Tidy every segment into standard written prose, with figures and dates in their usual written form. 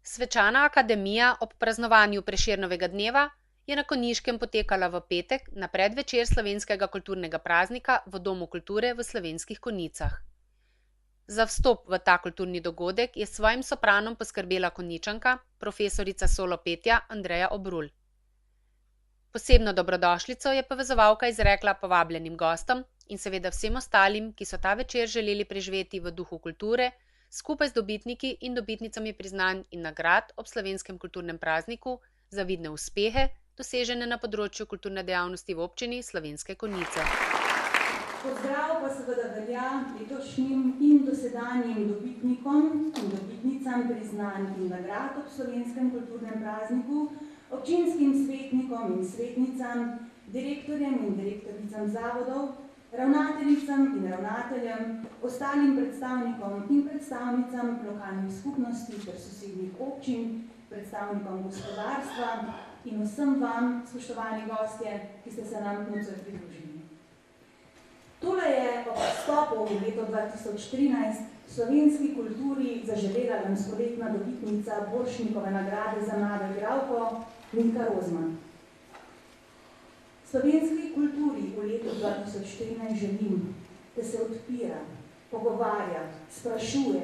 Svečana akademija ob praznovanju Prešernovega dneva je na Konjiškem potekala v petek na predvečer slovenskega kulturnega praznika v Domu kulture v Slovenskih Konjicah. Za vstop v ta kulturni dogodek je s svojim sopranom poskrbela Konjičanka, profesorica solo petja Andreja Obrul. Posebno dobrodošlico je povezovalka izrekla povabljenim gostom in seveda vsem ostalim, ki so ta večer želeli preživeti v duhu kulture, skupaj z dobitniki in dobitnicami priznanj in nagrad ob slovenskem kulturnem prazniku za vidne uspehe, dosežene na področju kulturne dejavnosti v občini Slovenske Konjice. Pozdrav pa seveda velja letošnjim in dosedanjim dobitnikom in dobitnicam priznanj in nagrad ob slovenskem kulturnem prazniku, občinskim svetnikom in svetnicam, direktorjem in direktoricam zavodov, ravnateljicam in ravnateljem, ostalim predstavnikom in predstavnicam lokalnih skupnosti ter sosednjih občin, predstavnikom gospodarstva in vsem vam, spoštovani gostje, ki ste se nam nocoj pridružili. Tole je ob vstopu v leto 2013 slovenski kulturi zaželela lanskoletna dobitnica Borštnikove nagrade za mlado igralko Milka Rozman. Slovenski kulturi v letu 2014 želim, da se odpira, pogovarja, sprašuje,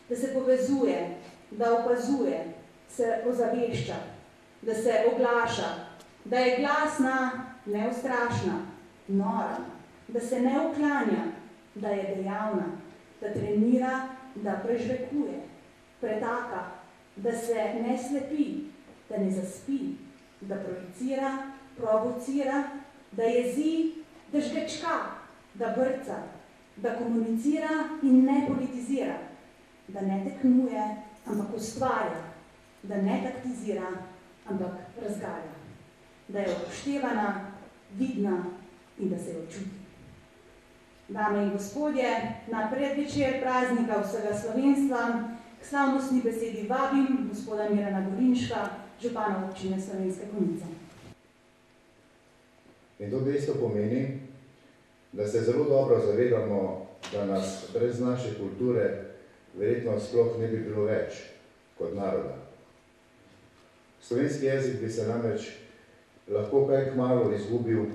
da se povezuje, da opazuje, se ozavešča, da se oglaša, da je glasna, neustrašna, nora, da se ne uklanja, da je dejavna, da trenira, da prežvekuje, pretaka, da se ne slepi, da ne zaspi, da projicira, provocira, da jezi, da žgečka, da brca, da komunicira in ne politizira, da ne tekmuje, ampak ustvarja, da ne taktizira, ampak razgalja, da je upoštevana, vidna in da se jo čuti. Dame in gospodje, na predvečer praznika vsega slovenstva k slavnostni besedi vabim gospoda Mirana Gorinška, župana občine Slovenske Konjice. In to dejstvo pomeni, da se zelo dobro zavedamo, da nas brez naše kulture verjetno sploh ne bi bilo več kot naroda. Slovenski jezik bi se namreč lahko kaj kmalu izgubil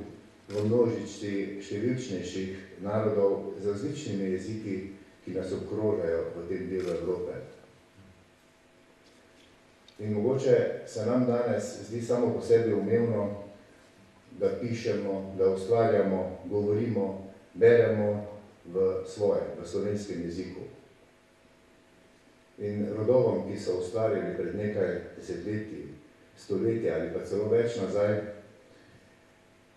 v množici številčnejših narodov z različnimi jeziki, ki nas obkrožajo v tem delu Evrope. In mogoče se nam danes zdi samo po sebi umevno, da pišemo, da ustvarjamo, govorimo, beremo v svojem, v slovenskem jeziku. In rodovom, ki so ustvarjali pred nekaj desetletji, stoletja ali pa celo več nazaj,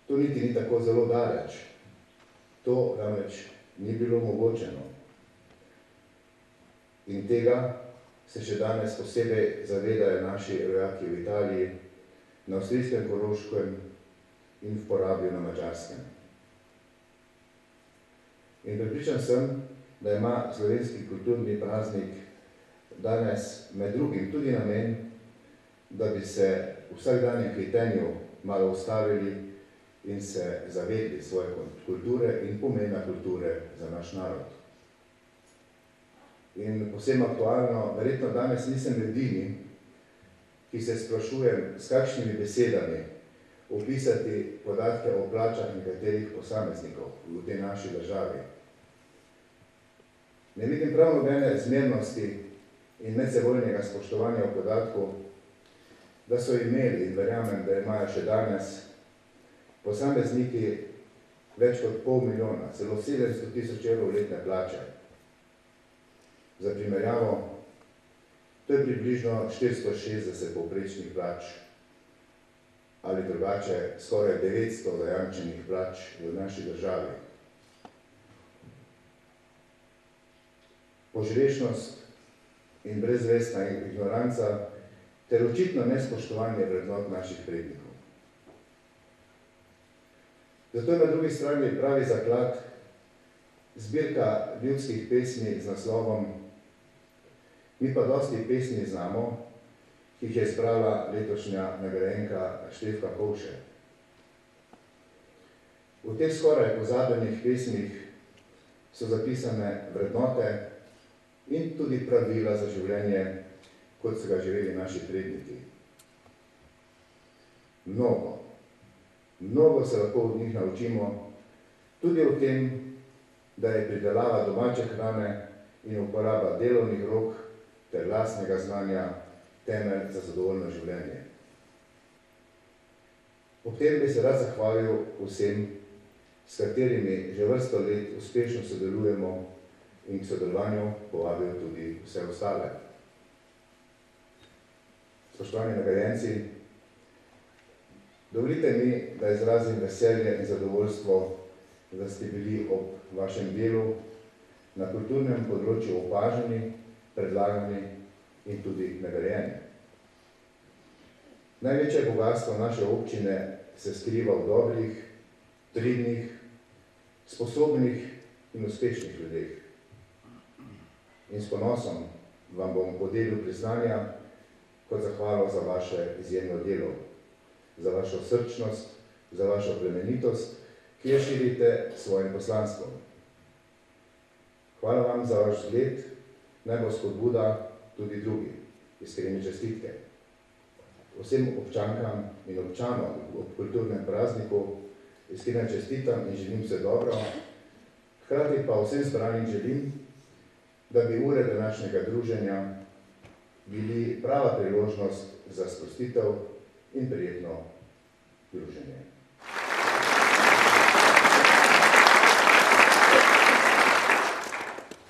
to niti ni tako zelo daleč. To namreč ni bilo omogočeno. In tega se še danes posebej zavedajo naši rojaki v Italiji, na avstrijskem Koroškem in v Porabju na Madžarskem. In prepričan sem, da ima slovenski kulturni praznik danes med drugim tudi namen, da bi se v vsakdanjem hitenju malo ustavili in se zavedli svoje kulture in pomena kulture za naš narod. In posebno aktualno, verjetno danes nisem edini, ki se sprašujem, s kakšnimi besedami opisati podatke o plačah nekaterih posameznikov v tej naši državi. Ne vidim prav nobene zmernosti in medsebojnega spoštovanja v podatku, da so imeli in verjamem, da imajo še danes posamezniki več kot 500 000, celo 700 000 evrov letne plače. Za primerjavo, to je približno 460 povprečnih plač ali drugače skoraj 900 zajamčenih plač v naši državi. Požrešnost in brezvestna ignoranca ter očitno nespoštovanje vrednot naših prednikov. Zato je na drugi strani pravi zaklad zbirka ljudskih pesmi z naslovom Mi pa dosti pesmi znamo, ki jih je zbrala letošnja nagrajenka Štefka Kovše. V teh skoraj pozabljenih pesmih so zapisane vrednote in tudi pravila za življenje, kot so ga živeli naši predniki. Mnogo se lahko od njih naučimo, tudi o tem, da je pridelava domače hrane in uporaba delovnih rok ter lastnega znanja temelj za zadovoljno življenje. Ob tem bi se rad zahvalil vsem, s katerimi že vrsto let uspešno sodelujemo in k sodelovanju povabil tudi vse ostale. Spoštovani nagrajenci, dovolite mi, da izrazim veselje in zadovoljstvo, da ste bili ob vašem delu na kulturnem področju opaženi, predlagani in tudi nagrajeni. Največje bogatstvo naše občine se skriva v dobrih, pridnih, sposobnih in uspešnih ljudeh. In s ponosom vam bom podelil priznanja kot zahvalo za vaše izjemno delo, za vašo srčnost, za vašo plemenitost, ki jo širite s svojim poslanstvom. Hvala vam za vaš zgled, naj bo spodbuda tudi drugi. Iskrene čestitke. Vsem občankam in občanom ob kulturnem prazniku iskreno čestitam in želim vse dobro. Hkrati pa vsem zbranim želim, da bi ure današnjega druženja bili prava priložnost za sprostitev in prijetno druženje.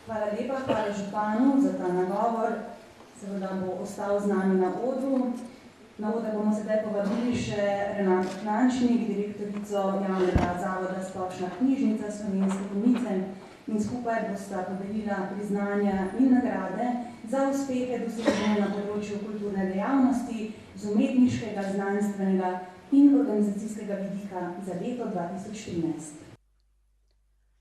Hvala lepa, hvala županu za ta nagovor. Seveda bo ostal z nami na odru. Na oder bomo sedaj povabili še Renato Klančnik, direktorico javnega zavoda Splošna knjižnica Slovenske Konjice, in skupaj bosta podelila priznanja in nagrade za uspehe dosežene na področju kulturne dejavnosti z umetniškega, znanstvenega in organizacijskega vidika za leto 2013.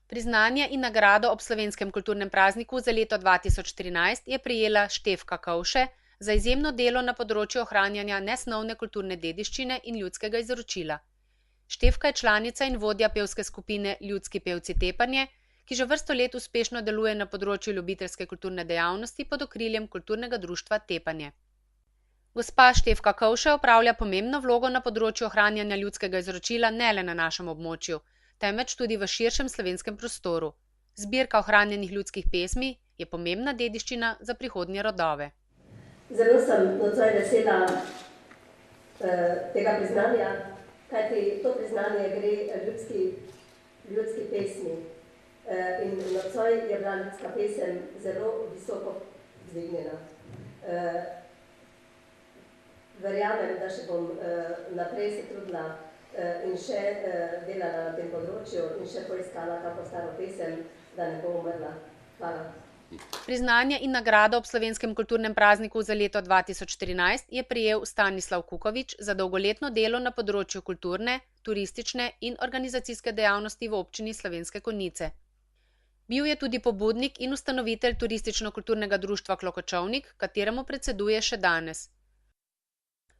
Priznanje in nagrado ob Slovenskem kulturnem prazniku za leto 2013 je prejela Štefka Kovše za izjemno delo na področju ohranjanja nesnovne kulturne dediščine in ljudskega izročila. Štefka je članica in vodja pevske skupine Ljudski pevci Tepanje, ki že vrsto let uspešno deluje na področju ljubiteljske kulturne dejavnosti pod okriljem kulturnega društva Tepanje. Gospa Štefka Kovše opravlja pomembno vlogo na področju ohranjanja ljudskega izročila ne le na našem območju, temveč tudi v širšem slovenskem prostoru. Zbirka ohranjenih ljudskih pesmi je pomembna dediščina za prihodnje rodove. Zelo sem nocoj vesela tega priznanja, kajti to priznanje gre ljudski pesmi. In nocoj je bila ljudska pesem zelo visoko vzdignjena. Verjamem, da še bom naprej se trudila in še delala na tem področju in še poiskala kako staro pesem, da ne bo umrla. Hvala. Priznanje in nagrado ob Slovenskem kulturnem prazniku za leto 2013 je prejel Stanislav Kukovič za dolgoletno delo na področju kulturne, turistične in organizacijske dejavnosti v občini Slovenske Konjice. Bil je tudi pobudnik in ustanovitelj turistično-kulturnega društva Klokočovnik, kateremu predseduje še danes.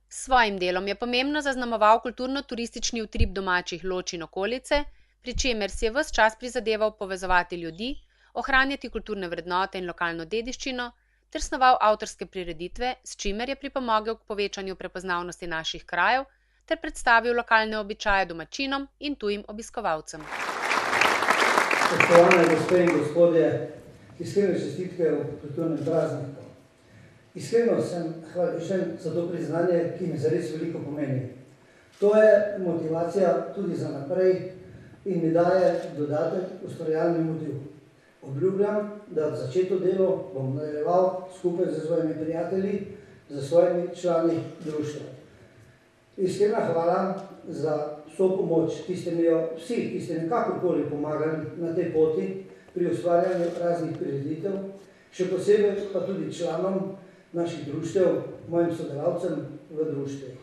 S svojim delom je pomembno zaznamoval kulturno-turistični utrip domačih Loč in okolice, pri čemer si je ves čas prizadeval povezovati ljudi, ohranjati kulturne vrednote in lokalno dediščino ter snoval avtorske prireditve, s čimer je pripomogel k povečanju prepoznavnosti naših krajev ter predstavil lokalne običaje domačinom in tujim obiskovalcem. Spoštovane gospe in gospodje, iskrene čestitke ob kulturnem prazniku. Iskreno sem hvaležen za to priznanje, ki mi zares veliko pomeni. To je motivacija tudi za naprej in mi daje dodatek ustvarjalni motiv. Obljubljam, da začeto delo bom nadaljeval skupaj z svojimi prijatelji, z svojimi člani društva. Iskrena hvala za vso pomoč, ki ste mi jo vsi, ki ste mi kakorkoli pomagali na tej poti pri ustvarjanju raznih prireditev, še posebej pa tudi članom naših društev, mojim sodelavcem v društvih.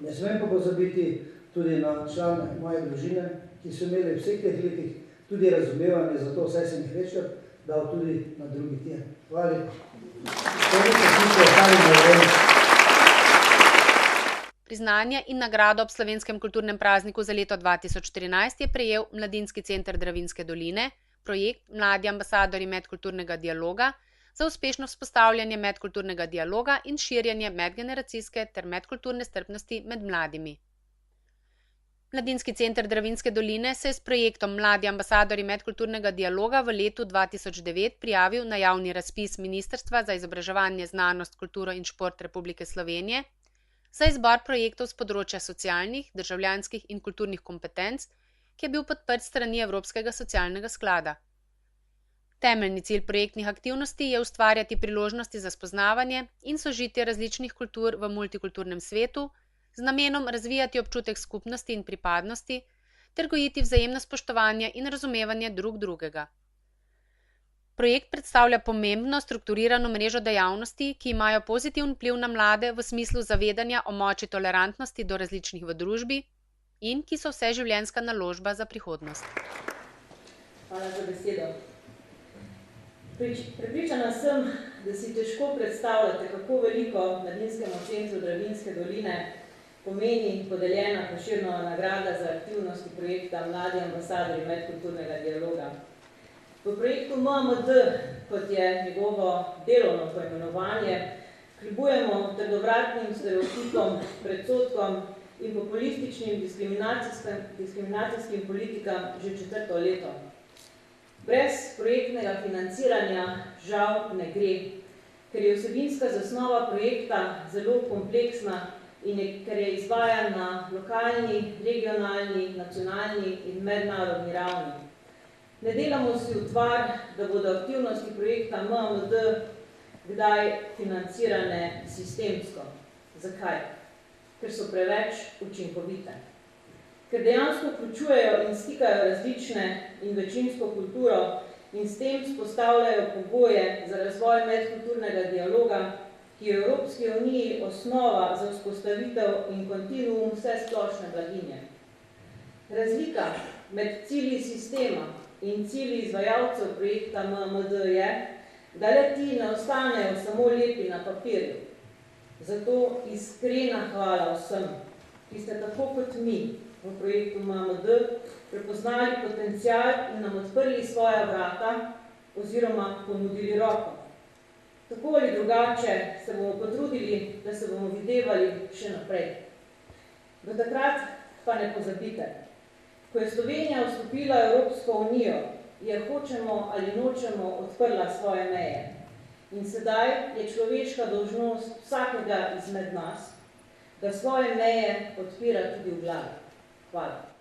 Ne smem pa pozabiti tudi na člane moje družine, ki so imeli vseh teh letih tudi razumevanje za to, saj sem jih večkrat dal tudi na drugi tir. Hvala. Priznanje in nagrado ob Slovenskem kulturnem prazniku za leto 2013 je prejel Mladinski center Dravinjske doline, projekt Mladi ambasadorji medkulturnega dialoga, za uspešno vzpostavljanje medkulturnega dialoga in širjenje medgeneracijske ter medkulturne strpnosti med mladimi. Mladinski center Dravinjske doline se je s projektom Mladi ambasadorji medkulturnega dialoga v letu 2009 prijavil na javni razpis Ministrstva za izobraževanje, znanost, kulturo in šport Republike Slovenije za izbor projektov s področja socialnih, državljanskih in kulturnih kompetenc, ki je bil podprt s strani Evropskega socialnega sklada. Temeljni cilj projektnih aktivnosti je ustvarjati priložnosti za spoznavanje in sožitje različnih kultur v multikulturnem svetu, z namenom razvijati občutek skupnosti in pripadnosti ter gojiti vzajemno spoštovanje in razumevanje drug drugega. Projekt predstavlja pomembno strukturirano mrežo dejavnosti, ki imajo pozitiven vpliv na mlade v smislu zavedanja o moči tolerantnosti do različnih v družbi in ki so vseživljenjska naložba za prihodnost. Hvala za besedo. Prepričana sem, da si težko predstavljate, kako veliko Mladinskemu centru Dravinjske doline pomeni podeljena Prešernova nagrada za aktivnosti projekta Mladi ambasadorji medkulturnega dialoga. V projektu MAMD, kot je njegovo delovno poimenovanje, kljubujemo trdovratnim stereotipom, predsodkom in populističnim diskriminacijskim politikam že 4. leto. Brez projektnega financiranja žal ne gre, ker je vsebinska zasnova projekta zelo kompleksna in ker je izvajan na lokalni, regionalni, nacionalni in mednarodni ravni. Ne delamo si utvar, da bodo aktivnosti projekta MAMD kdaj financirane sistemsko. Zakaj? Ker so preveč učinkovite. Ker dejansko vključujejo in stikajo različne in večinsko kulturo in s tem vzpostavljajo pogoje za razvoj medkulturnega dialoga, ki je v Evropski uniji osnova za vzpostavitev in kontinuum vse splošne blaginje. Razlika med cilji sistema in cilji izvajalcev projekta MAMD je, da le-ti ne ostanejo samo lepi na papirju. Zato iskrena hvala vsem, ki ste tako kot mi v projektu MAMD prepoznali potencial in nam odprli svoja vrata oziroma ponudili roko. Tako ali drugače se bomo potrudili, da se bomo videvali še naprej. Do takrat pa ne pozabite. Ko je Slovenija vstopila v Evropsko unijo, je hočemo ali nočemo odprla svoje meje. In sedaj je človeška dolžnost vsakega izmed nas, da svoje meje odpira tudi v glavi. Hvala.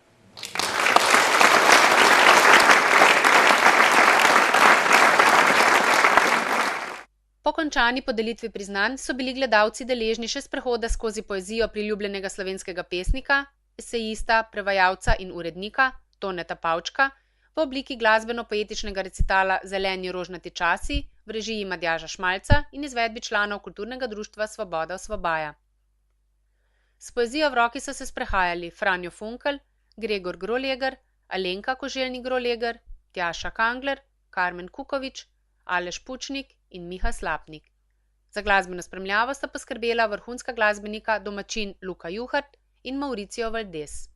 Po končani podelitvi priznanj so bili gledalci deležni še sprehoda skozi poezijo priljubljenega slovenskega pesnika, esejista, prevajalca in urednika Toneta Pavčka v obliki glasbeno-poetičnega recitala Zeleni rožnati časi v režiji Matjaža Šmalca in izvedbi članov kulturnega društva Svoboda Osvobaja. S poezijo v roki so se sprehajali Franjo Funkel, Gregor Groleger, Alenka Koželjnik-Groleger, Tjaša Kangler, Karmen Kukovič, Aleš Pučnik in Miha Slapnik. Za glasbeno spremljavo sta poskrbela vrhunska glasbenika domačin Luka Juhart in Mauricio Valdez.